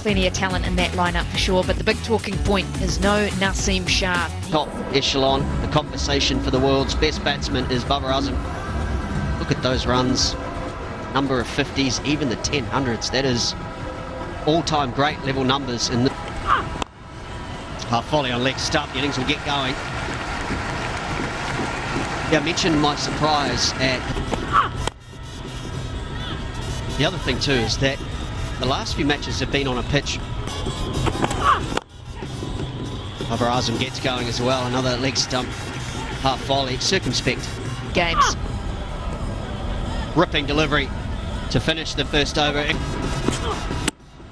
plenty of talent in that lineup for sure, but the big talking point is no Naseem Shah. Top echelon, the conversation for the world's best batsman is Babar Azam. Look at those runs, number of 50s, even the 1000s. That is all-time great level numbers in the half volley on leg stump. Innings will get going. Yeah, I mentioned my surprise at the other thing too is that the last few matches have been on a pitch. Babar Azam gets going as well. Another leg stump, half volley, circumspect Games. Ripping delivery to finish the first over.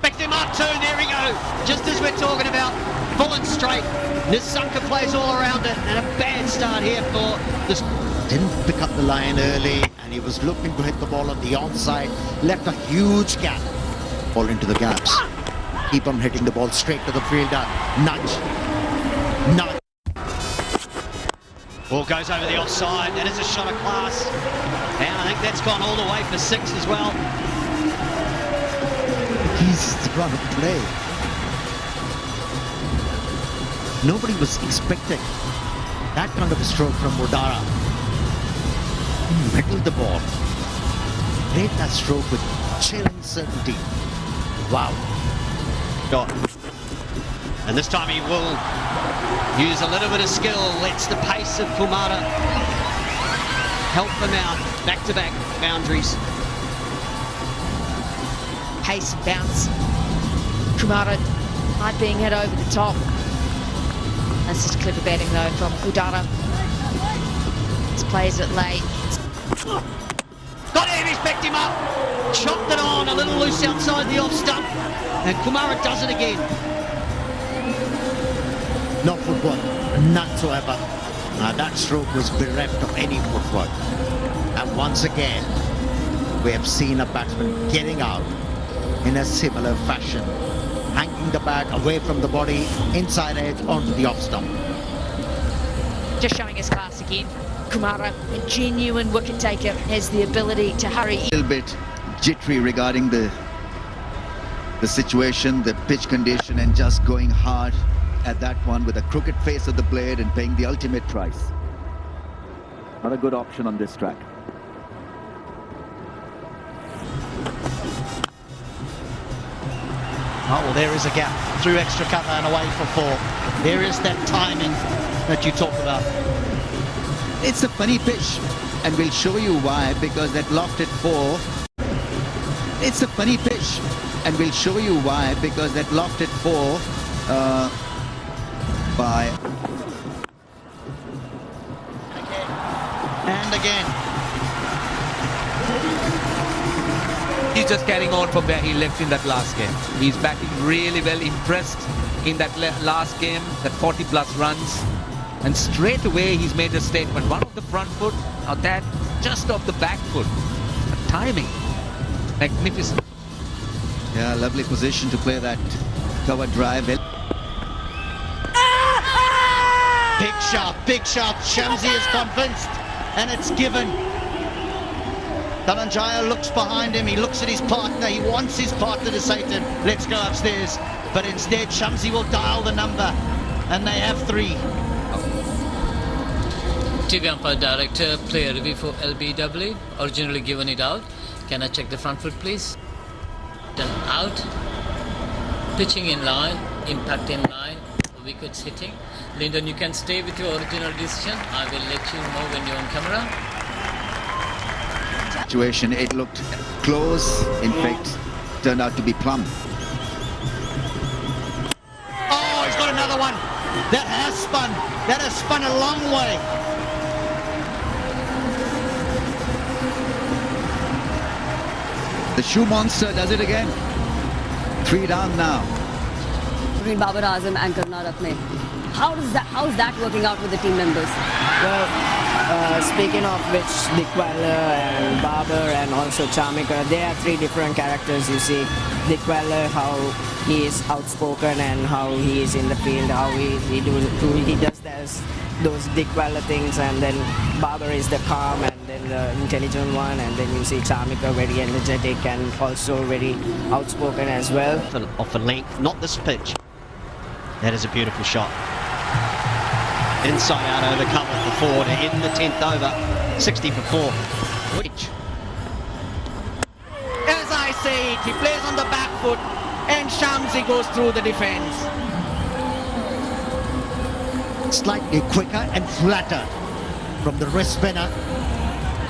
Picked him up too, there we go. Just as we're talking about, full and straight. Nisanka plays all around it, and a bad start here for this. Didn't pick up the line early, and he was looking to hit the ball on the onside. Left a huge gap. Ball into the gaps. Keep on hitting the ball straight to the fielder. Nudge. Nudge. Ball goes over the offside. That is a shot of class. And I think that's gone all the way for 6 as well. He's run of play. Nobody was expecting that kind of a stroke from Mudara. He meddled the ball. Played that stroke with chilling certainty. Wow. Got. And this time he will use a little bit of skill. Lets the pace of Kumara help them out. Back-to-back boundaries. Pace and bounce. Kumara might being hit over the top. That's just clever batting though from Udara. Just plays it late. Got him, he's picked him up. Chopped it on, a little loose outside the off stump. And Kumara does it again. No footwork, none whatsoever. That stroke was bereft of any footwork. And once again, we have seen a batsman getting out in a similar fashion, hanging the bat away from the body, inside edge onto the off stump. Just showing his class again. Kumara, a genuine wicket taker, has the ability to hurry. A little bit jittery regarding the situation, the pitch condition, and just going hard at that one with a crooked face of the blade and paying the ultimate price. Not a good option on this track. Oh, well, there is a gap through extra cover and away for 4. There is that timing that you talk about. It's a funny pitch, and we'll show you why, because that lofted 4. It's a funny pitch, and we'll show you why, because that lofted 4 by... And again. He's just carrying on from where he left in that last game. He's batting really well, impressed in that last game, that 40+ runs. And straight away he's made a statement. One of the front foot, now that just off the back foot. The timing, magnificent. Yeah, lovely position to play that cover drive. Big sharp. Shamsi is convinced, and it's given. Dhananjaya looks behind him, he looks at his partner, he wants his partner to say to him, let's go upstairs. But instead, Shamsi will dial the number, and they have 3. TV umpire director, player review for LBW, originally given it out. Can I check the front foot, please? Then out. Pitching in line, impact in line, wickets hitting. Lyndon, you can stay with your original decision. I will let you know when you're on camera. Situation, it looked close, in fact, turned out to be plumb. Oh, he's got another one. That has spun a long way. The shoe monster does it again. 3 down now. Between Babar Azam and Karuna Ratne. How is that working out with the team members? Well, speaking of which, Dickwaller and Babar and also Charmika, they are 3 different characters. You see, Dickwaller, how he is outspoken and how he is in the field, how he does those Dickwaller things, and then Babar is the calm, and then the intelligent one, and then you see Chamika very energetic and also very outspoken as well. Off a length, not this pitch. That is a beautiful shot. Inside out over cover for 4 to end the 10th over. 60 for 4. Which? As I say, he plays on the back foot and Shamsi goes through the defense. Slightly quicker and flatter from the wrist spinner,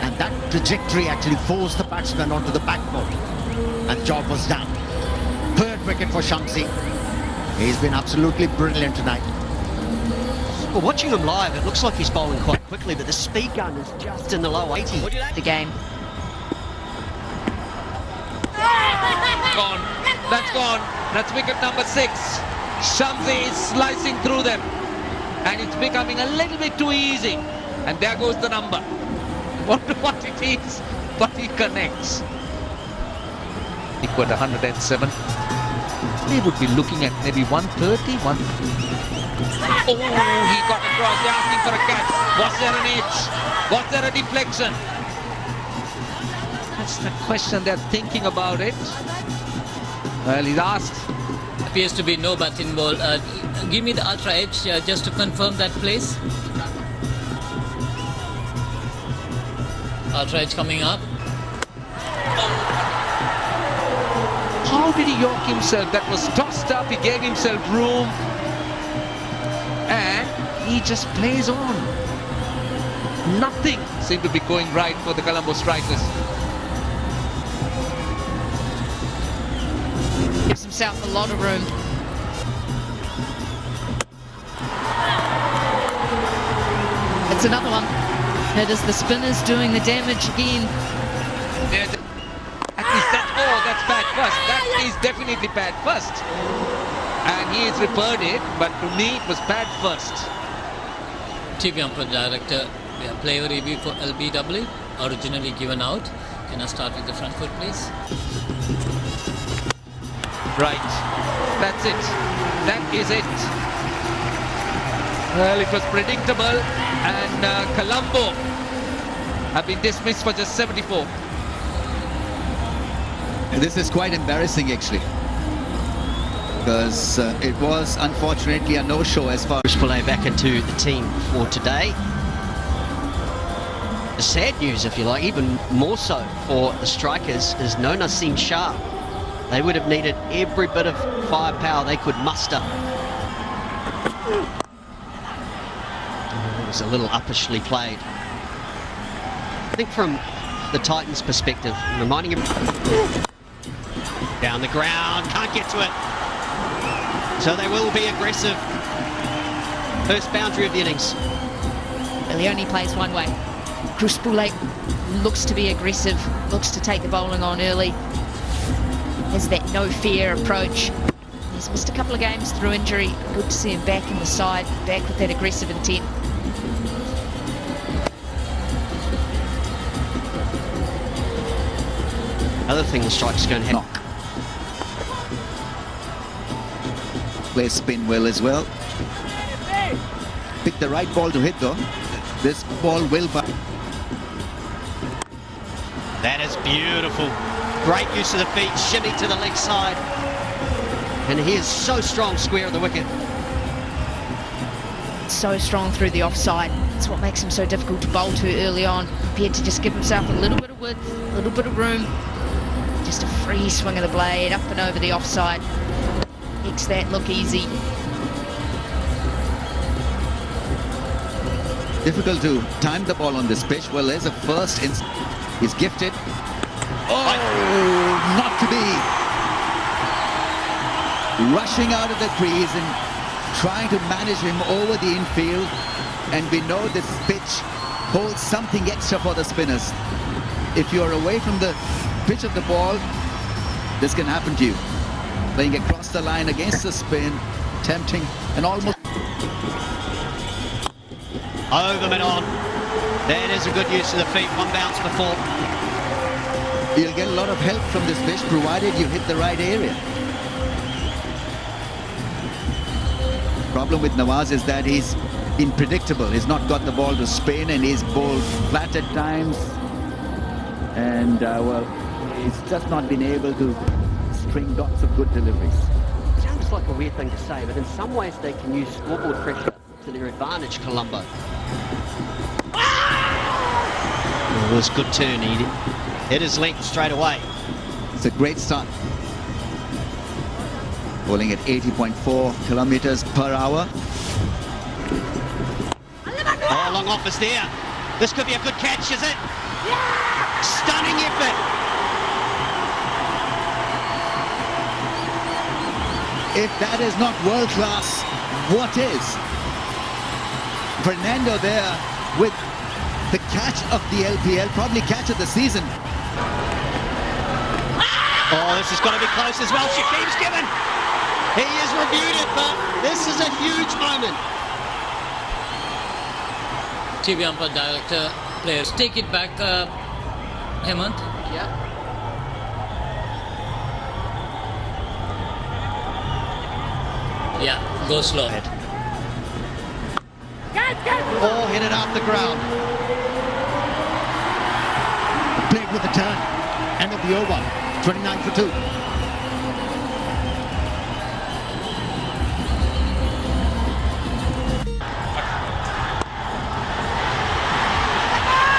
and that trajectory actually forced the batsman onto the back foot, and the job was done. Third wicket for Shamsi. He's been absolutely brilliant tonight. Well, watching him live, it looks like he's bowling quite quickly, but the speed gun is just in the low 80s. The game. Gone. That's gone. That's wicket number 6. Shamsi is slicing through them. And it's becoming a little bit too easy. And there goes the number. Wonder what it is, but he connects. Equal 107. They would be looking at maybe 130, Oh, he got across. They're asking for a catch. Was there an edge? Was there a deflection? That's the question. They're thinking about it. Well, he's asked. Appears to be no batting ball. Give me the ultra edge just to confirm that place. Ultra edge coming up. How did he yoke himself? That was tossed up. He gave himself room. And he just plays on. Nothing seemed to be going right for the Colombo strikers. Gives himself a lot of room. It's another one. It is the spinners doing the damage again. That's bad first. That is definitely bad first. And he is repaired it, but to me it was bad first. TV Umpire Director, player review for LBW, originally given out. Can I start with the front foot, please? Right. That's it. That is it. Well, it was predictable, and Colombo have been dismissed for just 74. This is quite embarrassing, actually, because it was unfortunately a no-show as far as Pillay back into the team for today. The sad news, if you like, even more so for the strikers, is no Naseem Shah. They would have needed every bit of firepower they could muster. It was a little uppishly played. I think from the Titans' perspective, reminding him down the ground, can't get to it. So they will be aggressive. First boundary of the innings. Well, he only plays one way. Pillay looks to be aggressive, looks to take the bowling on early. Has that no fear approach. He's missed a couple of games through injury. Good to see him back in the side, back with that aggressive intent. Other thing the strike's going to have. knock. Play spin well as well. Pick the right ball to hit though. This ball will bite. That is beautiful. Great use of the feet, shimmy to the leg side. And he is so strong square of the wicket. So strong through the offside. It's what makes him so difficult to bowl to early on. Prepared to just give himself a little bit of width, a little bit of room. Just a free swing of the blade up and over the offside. Makes that look easy. Difficult to time the ball on this pitch. Well, there's a first. He's gifted. Oh, not to be. Rushing out of the crease and trying to manage him over the infield. And we know this pitch holds something extra for the spinners. If you're away from the pitch of the ball, this can happen to you. Playing across the line against the spin, tempting and almost... Over and on. That is a good use of the feet. One bounce before. You'll get a lot of help from this pitch, provided you hit the right area. Problem with Nawaz is that he's unpredictable. He's not got the ball to spin and he's bowled flat at times. And, well, he's just not been able to string lots of good deliveries. Sounds like a weird thing to say, but in some ways they can use scoreboard pressure to their advantage, Colombo. It was a good turn. He hit his length straight away. It's a great start. Bowling at 80.4 kilometers per hour. Oh, long off is there. This could be a good catch, is it? Yeah! Stunning effort. If that is not world class, what is? Fernando there with the catch of the LPL, probably catch of the season. Oh, this has got to be close as well. Shakib's given. He has reviewed it, but this is a huge moment. TV umpire, director, players. Take it back, Hemant. Yeah. Yeah, go slow. Ball hit it off the ground. Played with the turn. End of the over. 29 for 2.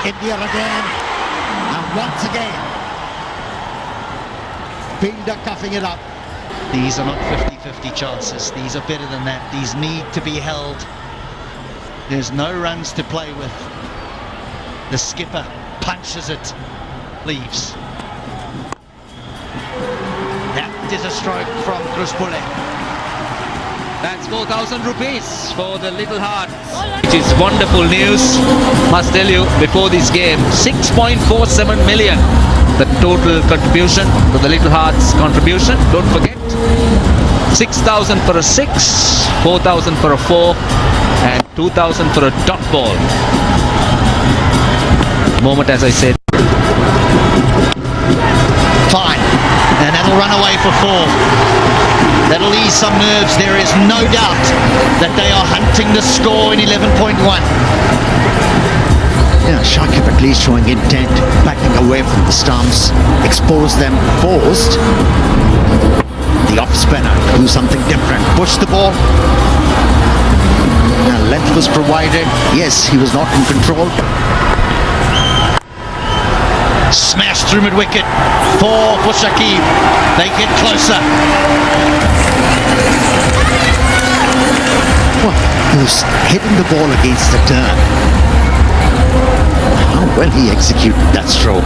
India again. And once again. Fielder cuffing it up. These are not 50-50 chances. These are better than that. These need to be held. There's no runs to play with. The skipper punches it, leaves. That is a stroke from Kruspule. That's 4,000 rupees for the Little Hearts. It is wonderful news. Must tell you, before this game, 6.47 million. The total contribution to the Little Hearts contribution. Don't forget, 6,000 for a 6, 4,000 for a 4, and 2,000 for a dot ball. Moment, as I said. Fine. And that'll run away for 4. That'll ease some nerves. There is no doubt that they are hunting the score in 11.1. Yeah, Shakib at least showing intent, backing away from the stumps, expose them, forced the off spinner to do something different, push the ball. Now, length was provided. Yes, he was not in control. Smashed through mid-wicket. 4 for Shakib. They get closer. Well, he was hitting the ball against the turn. How well he executed that stroke.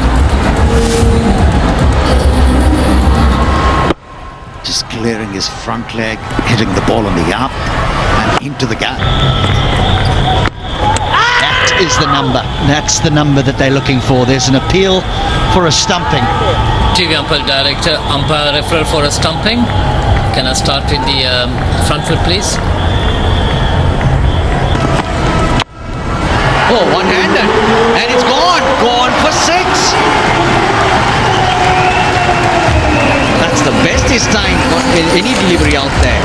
Just clearing his front leg, hitting the ball on the up and into the gap. That is the number. That's the number that they're looking for. There's an appeal for a stumping. TV umpire, director, umpire referral for a stumping. Can I start with the front foot, please? Oh, one-handed. And it's gone. Gone for 6. That's the best his time for any delivery out there.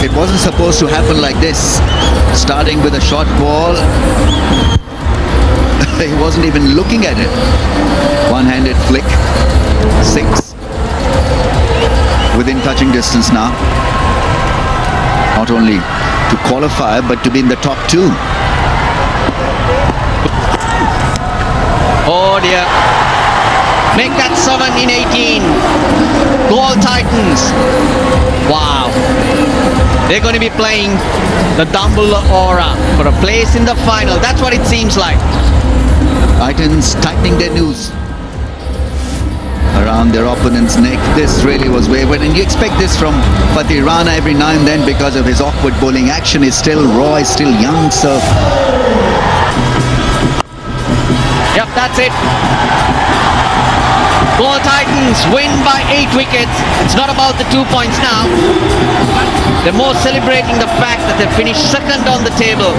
It wasn't supposed to happen like this. Starting with a short ball. He wasn't even looking at it. One-handed flick. 6. Within touching distance now. Not only to qualify, but to be in the top 2. Oh dear. Make that 7 in 18. Goal Titans. Wow. They're going to be playing the Dumble Aura for a place in the final. That's what it seems like. Titans tightening their noose around their opponent's neck. This really was wayward, and you expect this from Fatih Rana every now and then because of his awkward bowling action. Is still raw, is still young, so Yep, that's it. Goal Titans win by 8 wickets. It's not about the 2 points now. They're more celebrating the fact that they finished second on the table.